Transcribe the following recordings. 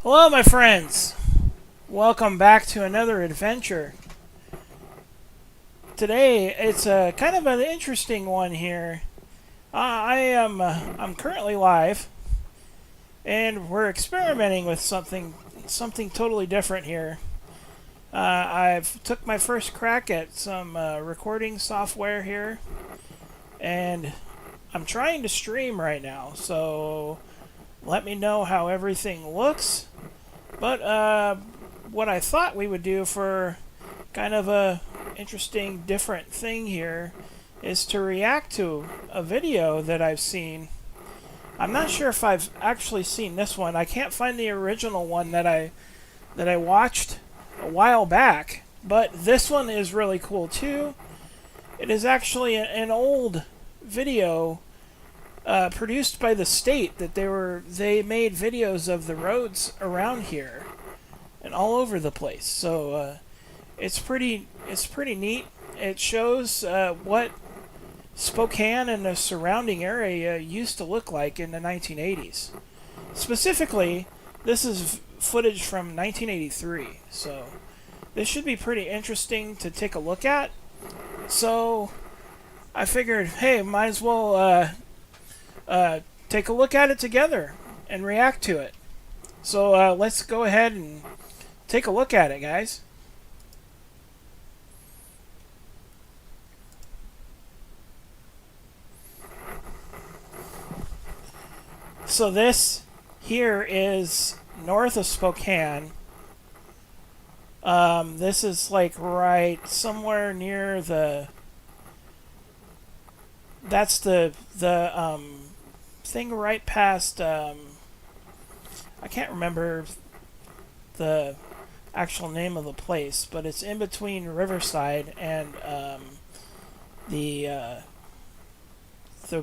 Hello, my friends. Welcome back to another adventure. Today, it's a kind of an interesting one here. I'm currently live, and we're experimenting with something totally different here. I've took my first crack at some recording software here, and I'm trying to stream right now. So let me know how everything looks. But what I thought we would do for kind of a interesting, different thing here is to react to a video that I've seen. I'm not sure if I've actually seen this one. I can't find the original one that I watched a while back, but this one is really cool too. It is actually an old video produced by the state that they made videos of the roads around here and all over the place. So it's pretty neat. It shows what Spokane and the surrounding area used to look like in the 1980s. Specifically, this is footage from 1983. So this should be pretty interesting to take a look at. So I figured, hey, might as well take a look at it together and react to it. So let's go ahead and take a look at it, guys. So this here is north of Spokane. This is like right somewhere near the. That's the thing right past. I can't remember the actual name of the place, but it's in between Riverside and the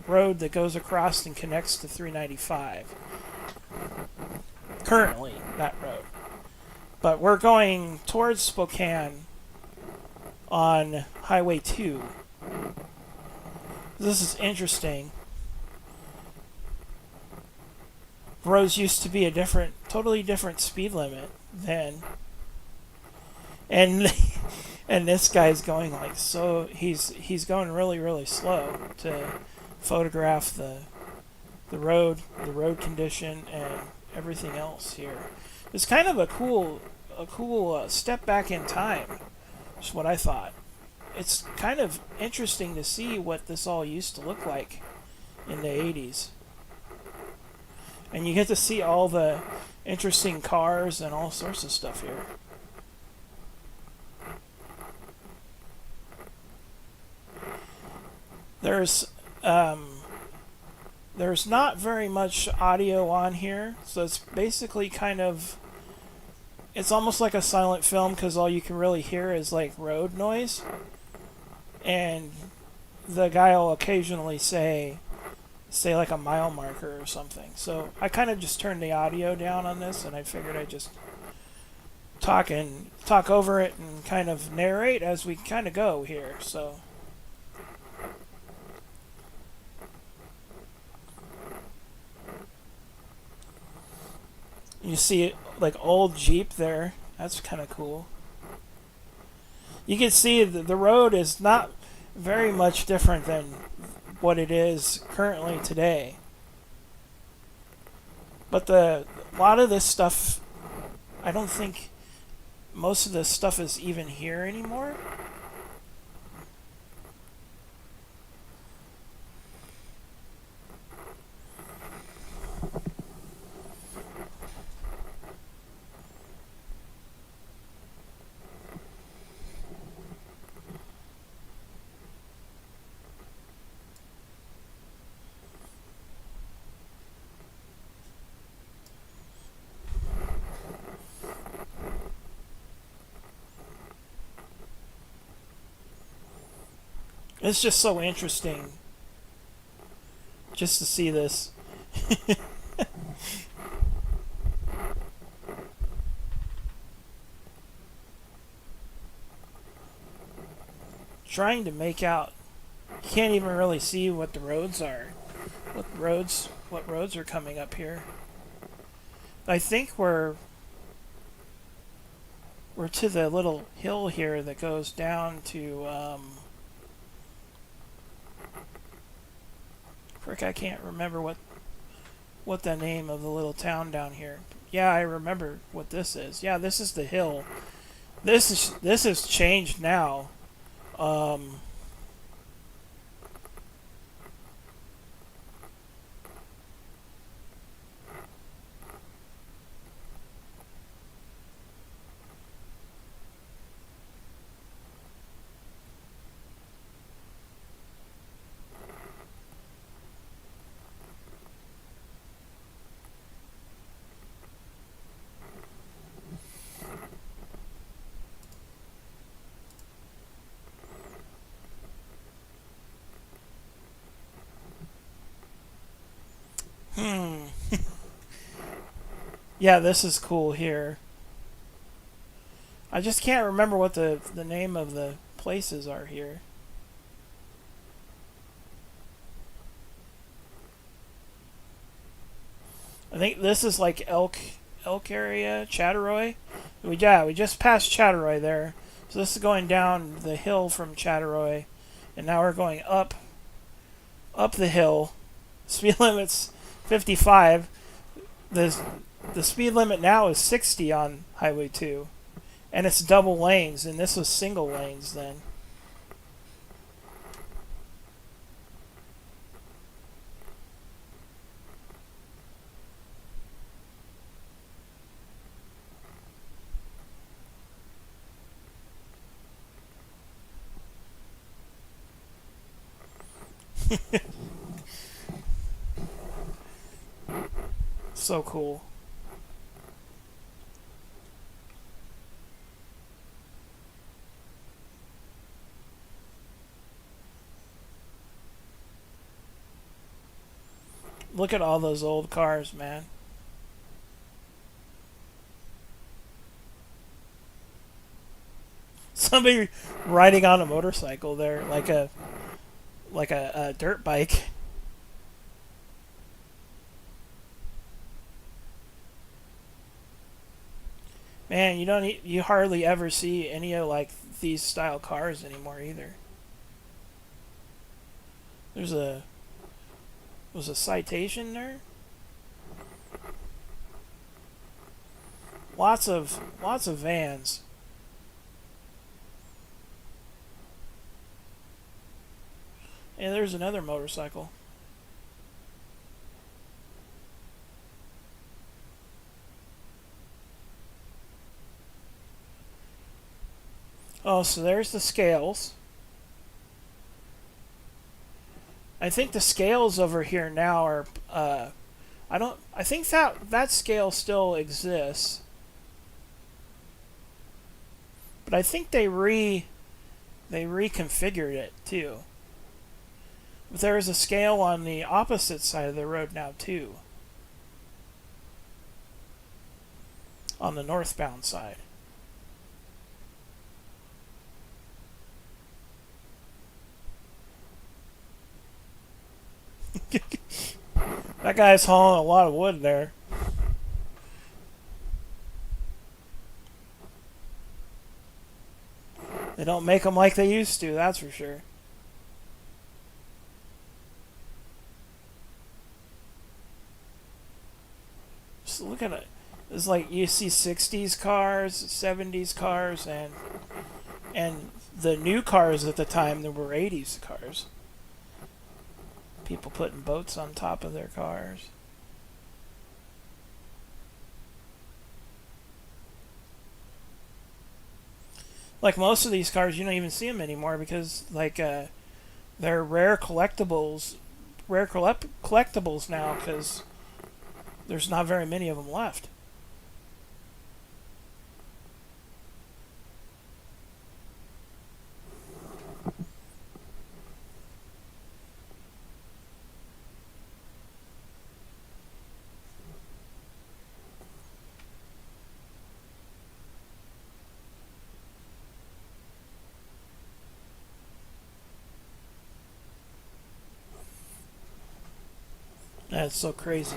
road that goes across and connects to 395. Currently, that road. But we're going towards Spokane on Highway 2. This is interesting. Roads used to be a totally different speed limit then. And and this guy's going like so. He's going really slow to photograph the road condition, and everything else here. It's kind of a cool step back in time. Is what I thought. It's kind of interesting to see what this all used to look like in the 80s. And you get to see all the interesting cars and all sorts of stuff here. There's not very much audio on here, so it's basically it's almost like a silent film because all you can really hear is like road noise. And the guy will occasionally say like a mile marker or something. So I kind of just turned the audio down on this, and I figured I'd just talk over it and kind of narrate as we kind of go here. So you see like old Jeep there. That's kind of cool. You can see the road is not very much different than what it is currently today. But a lot of this stuff, I don't think most of this stuff is even here anymore. It's just so interesting just to see this. Trying to make out. You can't even really see what the roads are. What roads are coming up here. I think we're we're to the little hill here that goes down to frick, I can't remember what the name of the little town down here. Yeah, I remember what this is. Yeah, this is the hill. This has changed now. Um, hmm. Yeah, this is cool here. I just can't remember what the name of the places are here. I think this is like Elk area, Chatteroy. We just passed Chatteroy there. So this is going down the hill from Chatteroy, and now we're going up the hill. Speed limit's 55. The the speed limit now is 60 on Highway 2, and it's double lanes, and this was single lanes then. So cool. Look at all those old cars, man. Somebody riding on a motorcycle there, like a dirt bike. Man, you hardly ever see any of like these style cars anymore either. There's a was a citation there. Lots of vans. And there's another motorcycle. Oh, so there's the scales. I think the scales over here now are I don't I think that scale still exists. But I think they reconfigured it too. But there is a scale on the opposite side of the road now too. On the northbound side. That guy's hauling a lot of wood there. They don't make them like they used to, that's for sure. Just look at it. It's like you see 60s cars, 70s cars, and the new cars at the time there were 80s cars. People putting boats on top of their cars. Like most of these cars, you don't even see them anymore because they're rare collectibles now because there's not very many of them left. That's so crazy.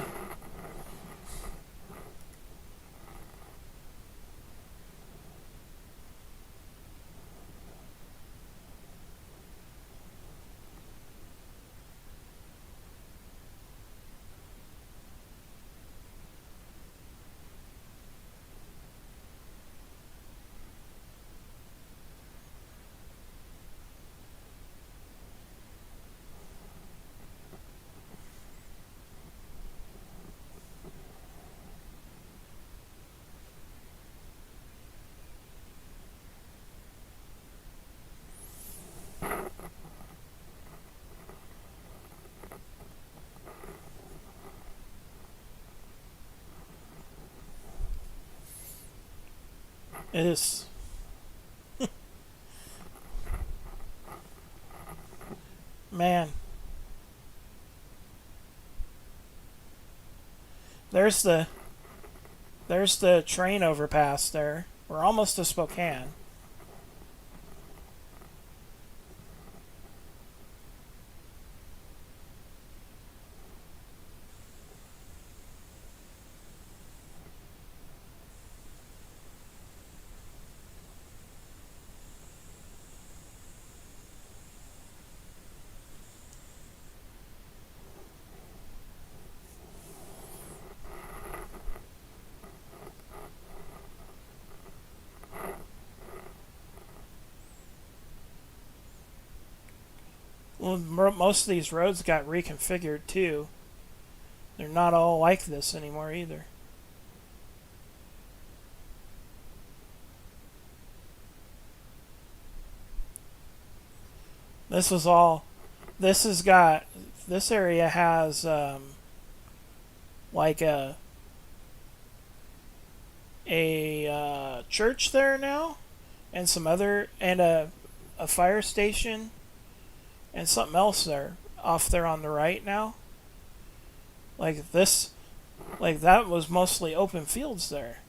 It is. Man, there's the there's the train overpass there. We're almost to Spokane. Well, most of these roads got reconfigured too. They're not all like this anymore either. This was all. This has got. This area has like a church there now, and some other and a fire station, and something else there off there on the right now. Like this, like that was mostly open fields there.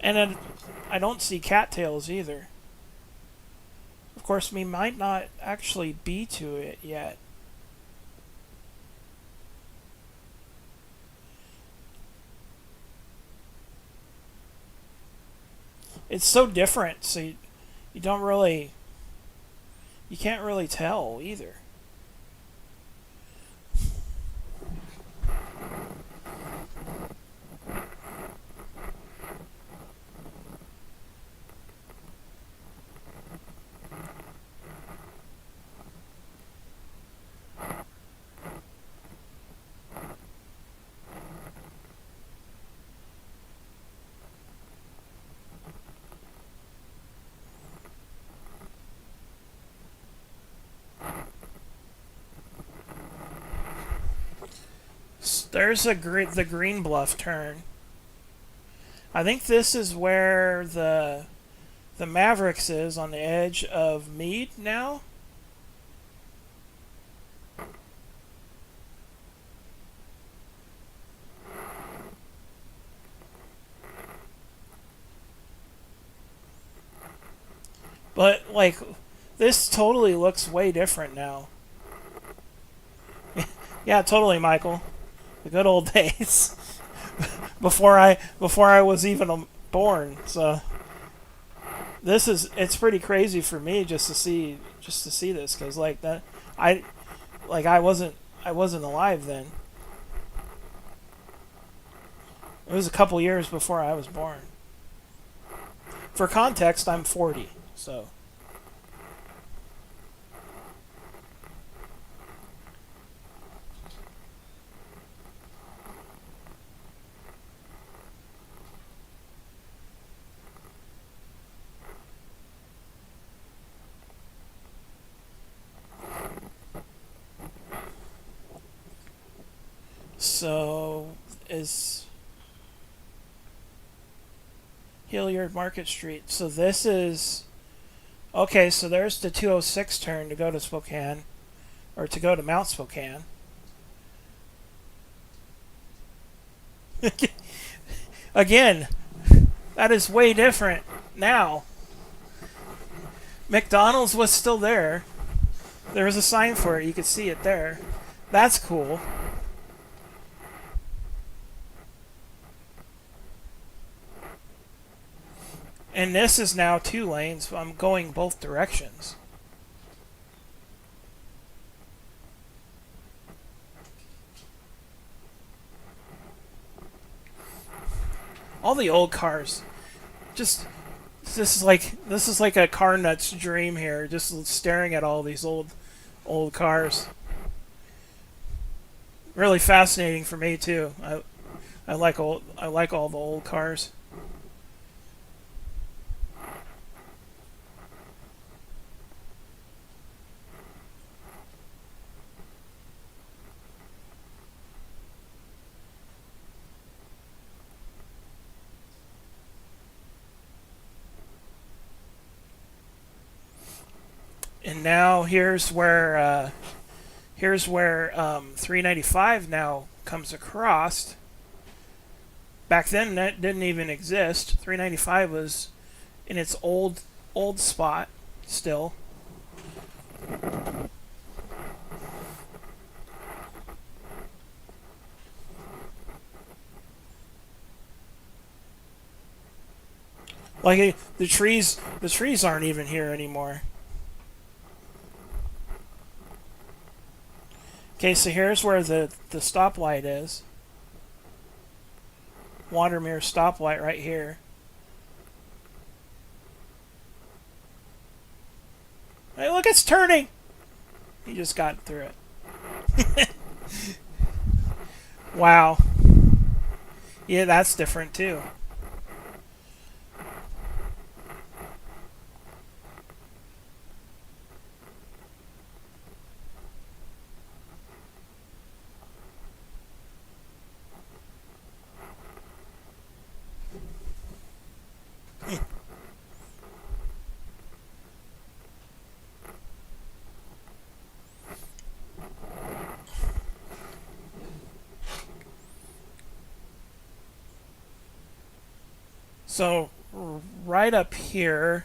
And then I don't see cattails either. Of course, we might not actually be to it yet. It's so different, so you don't really, you can't really tell either. There's the Green Bluff turn. I think this is where the Mavericks is on the edge of Mead now. But like this totally looks way different now. Yeah, totally, Michael. The good old days before I was even born. So it's pretty crazy for me just to see this because like that I like I wasn't alive then. It was a couple years before I was born. For context, I'm 40, so. So is Hilliard Market Street. So this is okay. So there's the 206 turn to go to Spokane, or to go to Mount Spokane. Again, that is way different now. McDonald's was still there. There was a sign for it. You could see it there. That's cool. And this is now 2 lanes. So I'm going both directions. All the old cars, just This is like a car nut's dream here, just staring at all these old cars. Really fascinating for me too. I like all the old cars. And now here's where 395 now comes across. Back then that didn't even exist. 395 was in its old spot still. Like the trees aren't even here anymore. Okay, so here's where the stoplight is. Wandermere stoplight right here. Hey, look, it's turning. He just got through it. Wow. Yeah, that's different too. So right up here,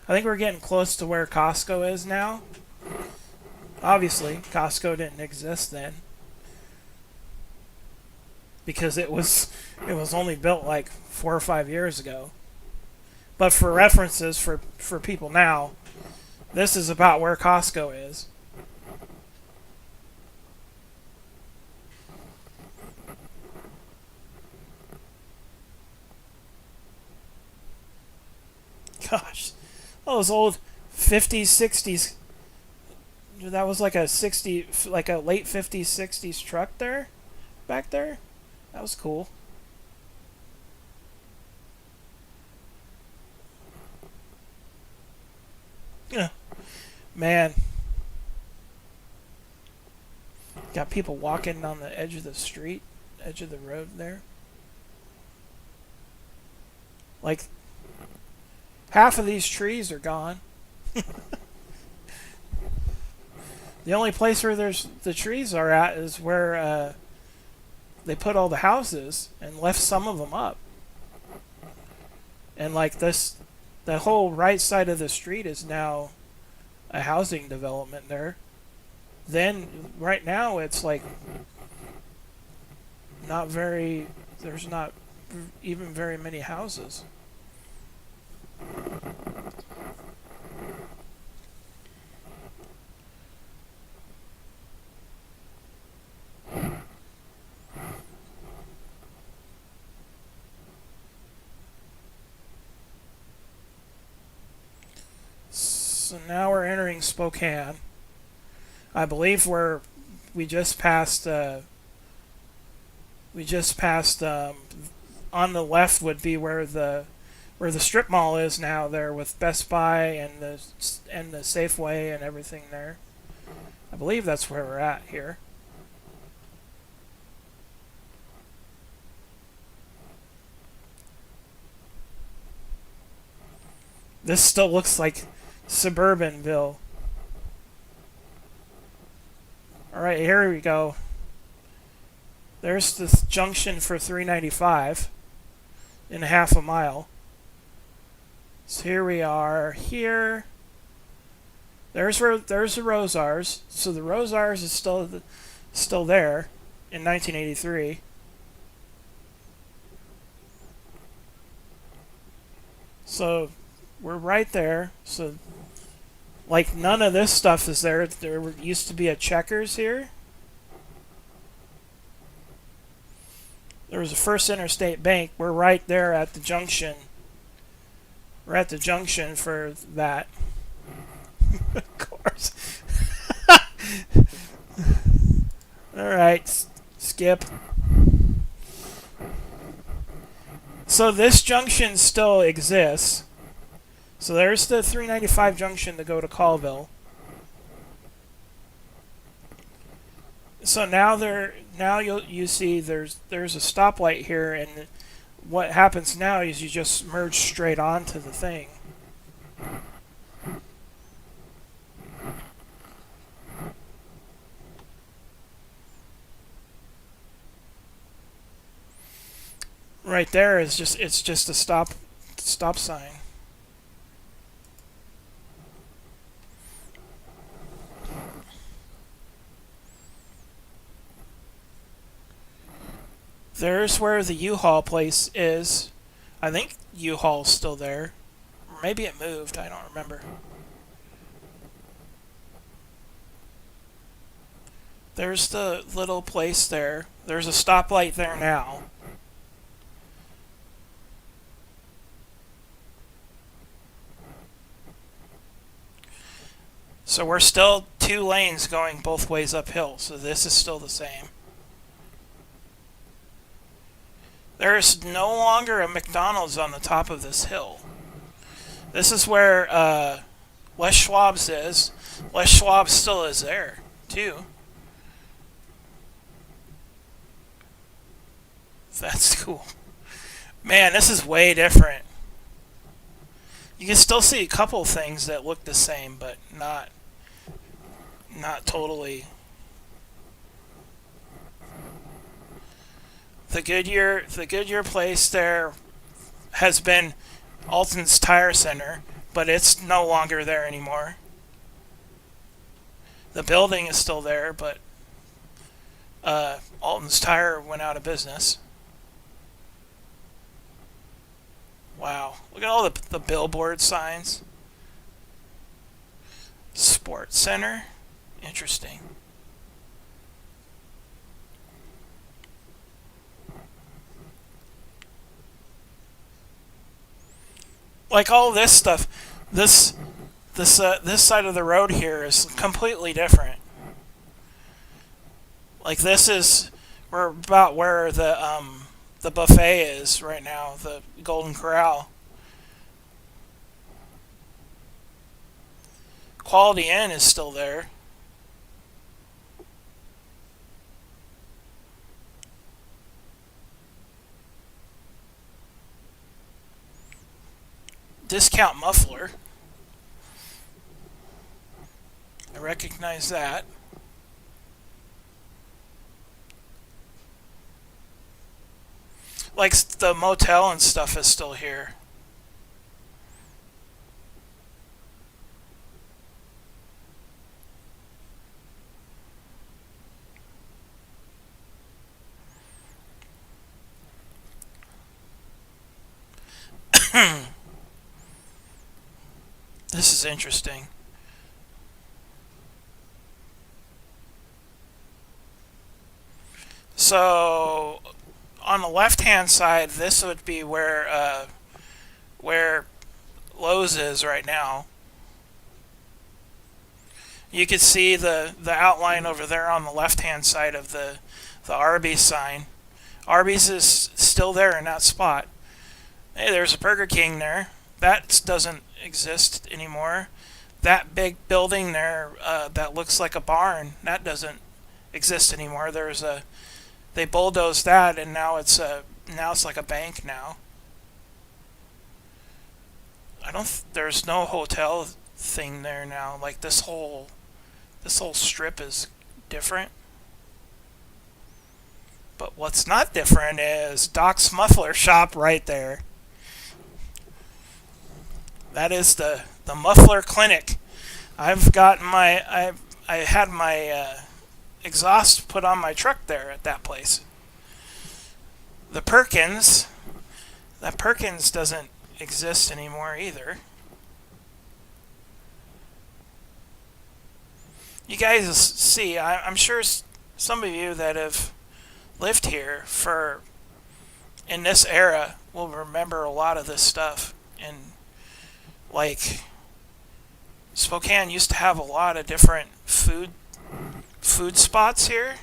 I think we're getting close to where Costco is now. Obviously, Costco didn't exist then because it was only built like 4 or 5 years ago. But for references for people now, this is about where Costco is. Gosh, all those old 50s, 60s. That was like a late 50s, 60s truck there, back there. That was cool. Yeah, man, got people walking on the edge of the street, edge of the road there. Like half of these trees are gone. The only place where there's the trees are at is where they put all the houses and left some of them up. And like this, the whole right side of the street is now a housing development there. Then right now it's like not very. There's not even very many houses. So now we're entering Spokane. I believe we just passed. We just passed. On the left would be where the strip mall is now. There with Best Buy and the Safeway and everything there. I believe that's where we're at here. This still looks like Suburbanville. All right, here we go. There's the junction for 395 in half a mile. So here we are. Here, there's the Rosars. So the Rosars is still there in 1983. So we're right there. So like none of this stuff is there. There used to be a Checkers here. There was a First Interstate Bank. We're right there at the junction We're at the junction for that. Of course. All right, skip. So this junction still exists. So there's the 395 junction to go to Colville. So now you see there's a stoplight here, and what happens now is you just merge straight onto the thing. Right there is just a stop sign. There's where the U-Haul place is. I think U-Haul's still there. Or maybe it moved, I don't remember. There's the little place there. There's a stoplight there now. So we're still 2 lanes going both ways uphill, so this is still the same. There's no longer a McDonald's on the top of this hill. This is where Les Schwab's is. Les Schwab still is there, too. That's cool. Man, this is way different. You can still see a couple things that look the same, but not totally. The Goodyear place there has been Alton's Tire Center, but it's no longer there anymore. The building is still there, but Alton's Tire went out of business. Wow, look at all the billboard signs. Sports Center, interesting. Like all this stuff, this side of the road here is completely different. Like this is we're about where the buffet is right now, the Golden Corral. Quality Inn is still there. Discount Muffler. I recognize that. Like the motel and stuff is still here. This is interesting. So on the left-hand side, this would be where Lowe's is right now. You could see the outline over there on the left-hand side of the Arby's sign. Arby's is still there in that spot. Hey, there's a Burger King there. That doesn't exist anymore. That big building there that looks like a barn, that doesn't exist anymore. They bulldozed that, and now it's like a bank now. There's no hotel thing there now. Like this whole strip is different. But what's not different is Doc's Muffler Shop right there. That is the muffler clinic. I've gotten I had my exhaust put on my truck there at that place. The Perkins, that Perkins doesn't exist anymore either. You guys see, I'm sure some of you that have lived here in this era will remember a lot of this stuff, and Like, Spokane used to have a lot of different food spots here.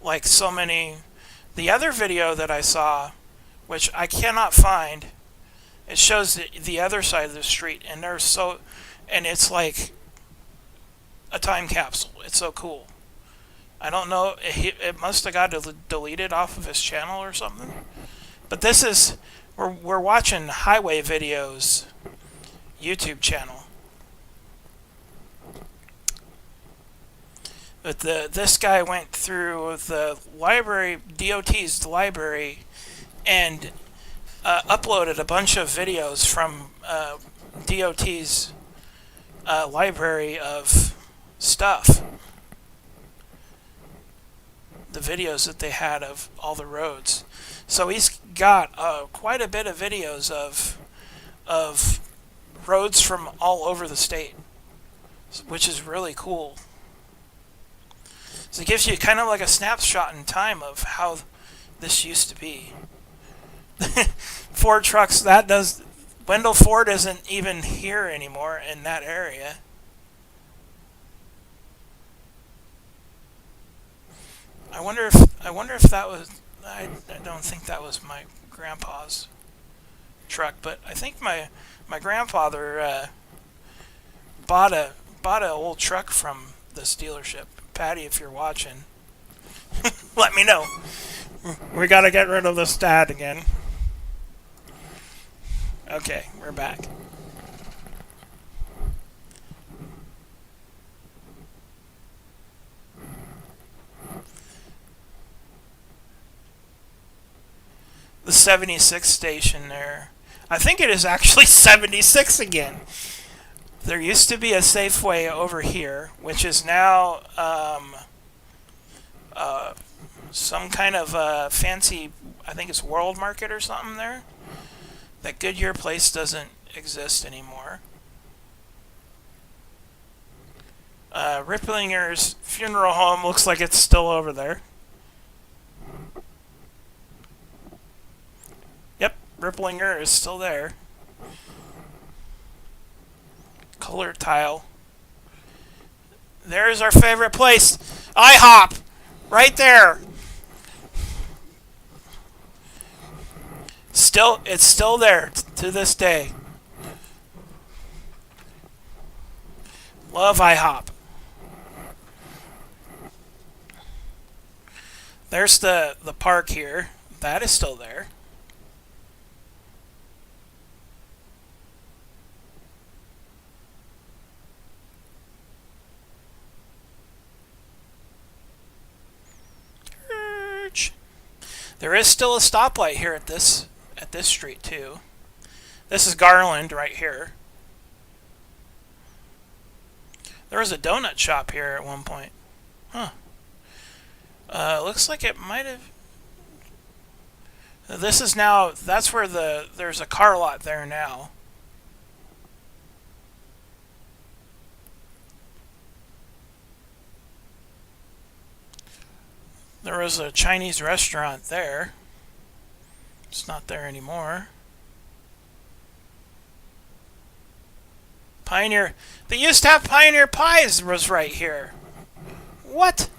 Like so many. The other video that I saw, which I cannot find, it shows the other side of the street, and and it's like a time capsule. It's so cool. I don't know. It must have got deleted off of his channel or something. But this is we're watching Highway Videos YouTube channel. But this guy went through the library, DOT's library, and uploaded a bunch of videos from DOT's library of stuff. The videos that they had of all the roads. So he's got quite a bit of videos of roads from all over the state, which is really cool. So it gives you kind of like a snapshot in time of how this used to be. Ford trucks, Wendell Ford isn't even here anymore in that area. I wonder if that was. I don't think that was my grandpa's truck, but I think my grandfather bought an old truck from this dealership. Patty, if you're watching, let me know. We gotta get rid of this dad again. Okay, we're back. The 76 station there. I think it is actually 76 again. There used to be a Safeway over here, which is now some kind of fancy, I think it's World Market or something there. That Goodyear place doesn't exist anymore. Ripplinger's funeral home looks like it's still over there. Yep, Ripplinger is still there. Color tile. There's our favorite place, IHOP, right there. It's still there to this day. Love IHOP. There's the park here. That is still there. There is still a stoplight here at this street too. This is Garland right here. There was a donut shop here at one point. Huh. Looks like it might have. This is now. That's where there's a car lot there now. There was a Chinese restaurant there. It's not there anymore. Pioneer. They used to have Pioneer Pies was right here. What?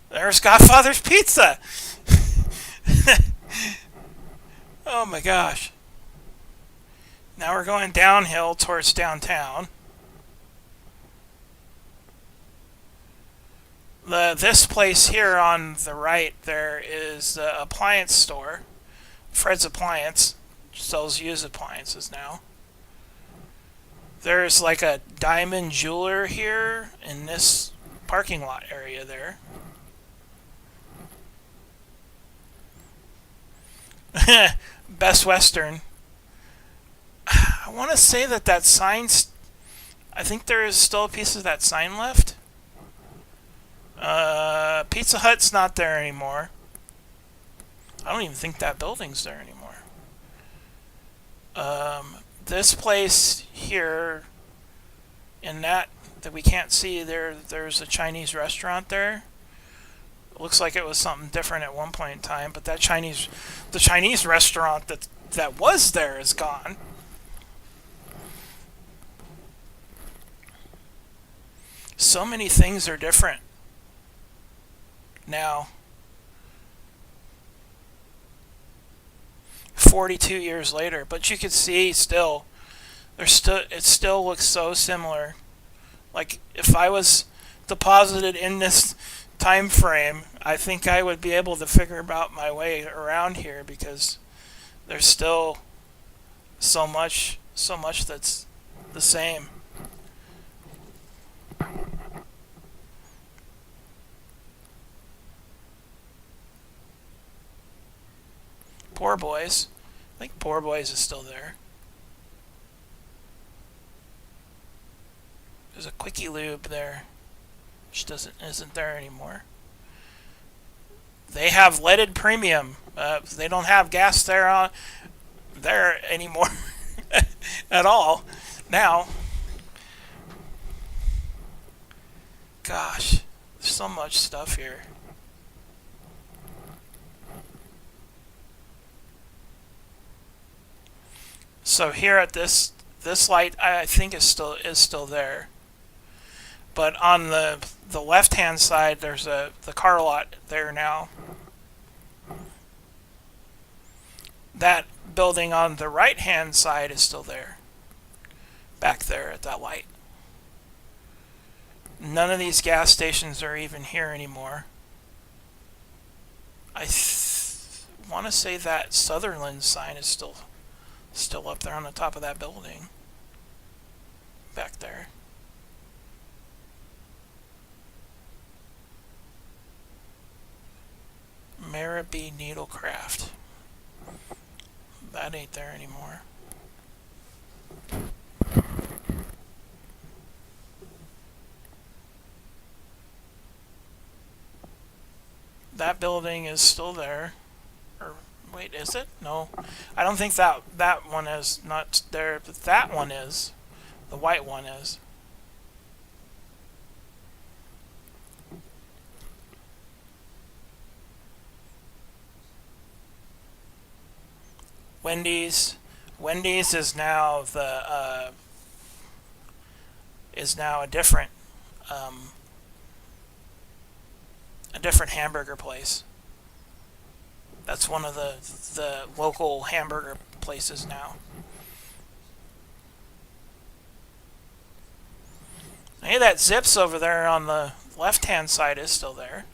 There's Godfather's Pizza. Oh my gosh. Now we're going downhill towards downtown. This place here on the right there is the appliance store. Fred's Appliance sells used appliances now. There's like a diamond jeweler here in this parking lot area there. Best Western. I want to say that sign's. I think there is still a piece of that sign left. Pizza Hut's not there anymore. I don't even think that building's there anymore. This place here, in that we can't see, there's a Chinese restaurant there. It looks like it was something different at one point in time, but the Chinese restaurant that was there is gone. So many things are different now. 42 years later, but you could see still it still looks so similar. Like if I was deposited in this time frame, I think I would be able to figure out my way around here because there's still so much that's the same. Poor Boys. I think Poor Boys is still there. There's a Quickie Lube there, which isn't there anymore. They have leaded premium. They don't have gas there anymore at all. Now, gosh, there's so much stuff here. So here at this light, I think is still there. But on the left hand side, there's the car lot there now. That building on the right hand side is still there. Back there at that light. None of these gas stations are even here anymore. I want to say that Sutherland sign is still up there on the top of that building. Back there. Marabee Needlecraft. That ain't there anymore. That building is still there. Or wait, is it? No. I don't think that one is not there, but that one is. The white one is. Wendy's. Wendy's is now a different hamburger place. That's one of the local hamburger places now. Hey, that Zips over there on the left hand side is still there.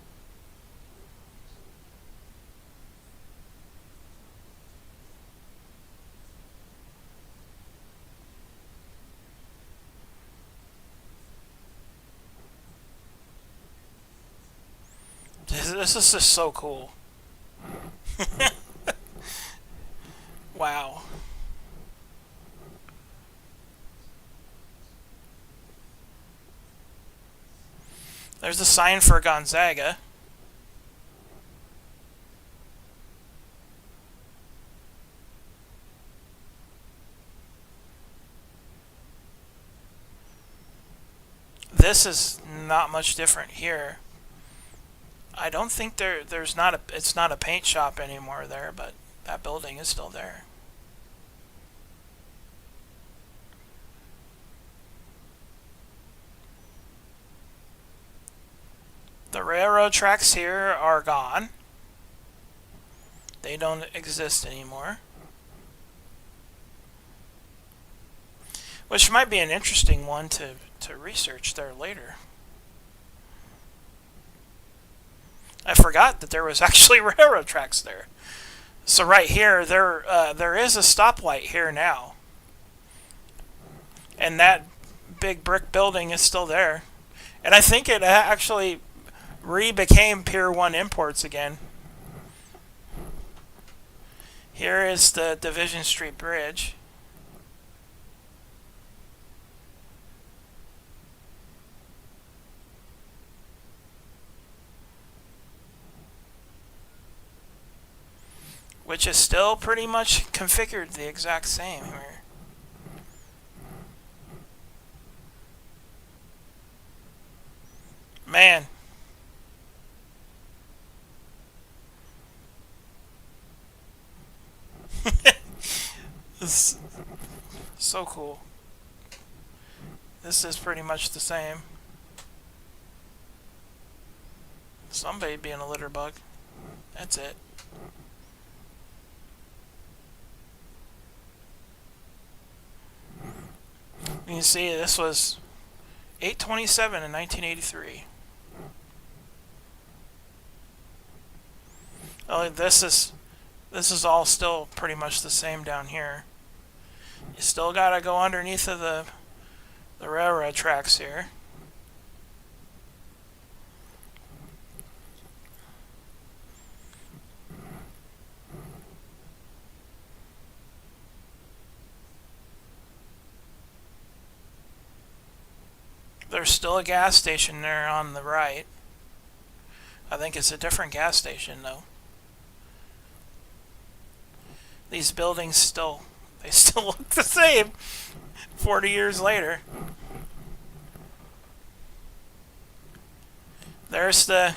This is just so cool. Wow. There's a sign for Gonzaga. This is not much different here. I don't think it's not a paint shop anymore there, but that building is still there. The railroad tracks here are gone. They don't exist anymore. Which might be an interesting one to research there later. I forgot that there was actually railroad tracks there. So right here, there is a stoplight here now. And that big brick building is still there. And I think it actually became Pier 1 Imports again. Here is the Division Street Bridge. Which is still pretty much configured the exact same here. Man. This is so cool. This is pretty much the same. Somebody being a litter bug. That's it. You can see this was 8/27 in 1983. Oh, this is all still pretty much the same down here. You still gotta go underneath of the railroad tracks here. There's still a gas station there on the right. I think it's a different gas station though. These buildings still look the same 40 years later. There's the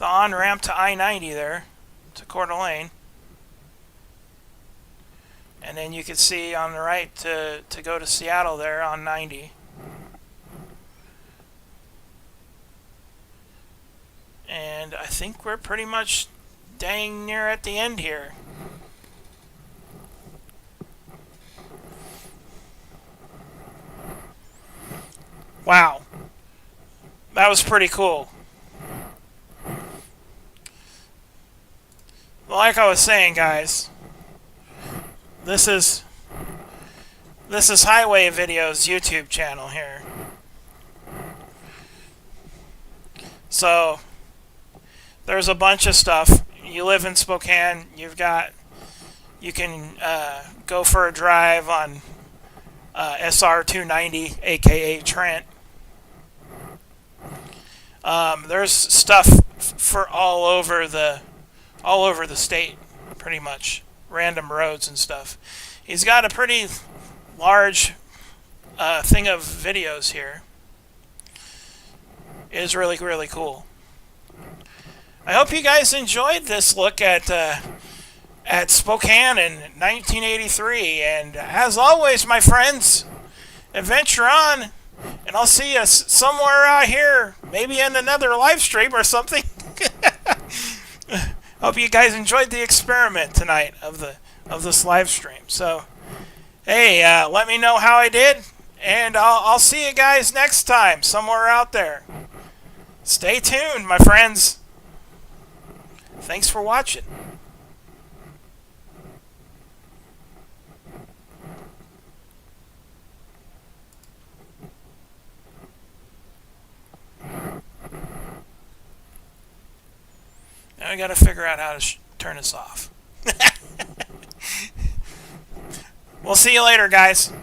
on-ramp to I-90 there, to Coeur d'Alene. And then you can see on the right to go to Seattle there on 90. And I think we're pretty much dang near at the end here. Wow. That was pretty cool. Like I was saying, guys, this is Highway Video's YouTube channel here. So there's a bunch of stuff. You live in Spokane, you can go for a drive on SR 290, aka Trent. There's stuff for all over the state, pretty much, random roads and stuff. He's got a pretty large thing of videos here. It is really, really cool. I hope you guys enjoyed this look at Spokane in 1983. And as always, my friends, adventure on. And I'll see you somewhere out here, maybe in another live stream or something. Hope you guys enjoyed the experiment tonight of this live stream. So, hey, let me know how I did, and I'll see you guys next time somewhere out there. Stay tuned, my friends. Thanks for watching. Now I gotta figure out how to turn this off. We'll see you later, guys.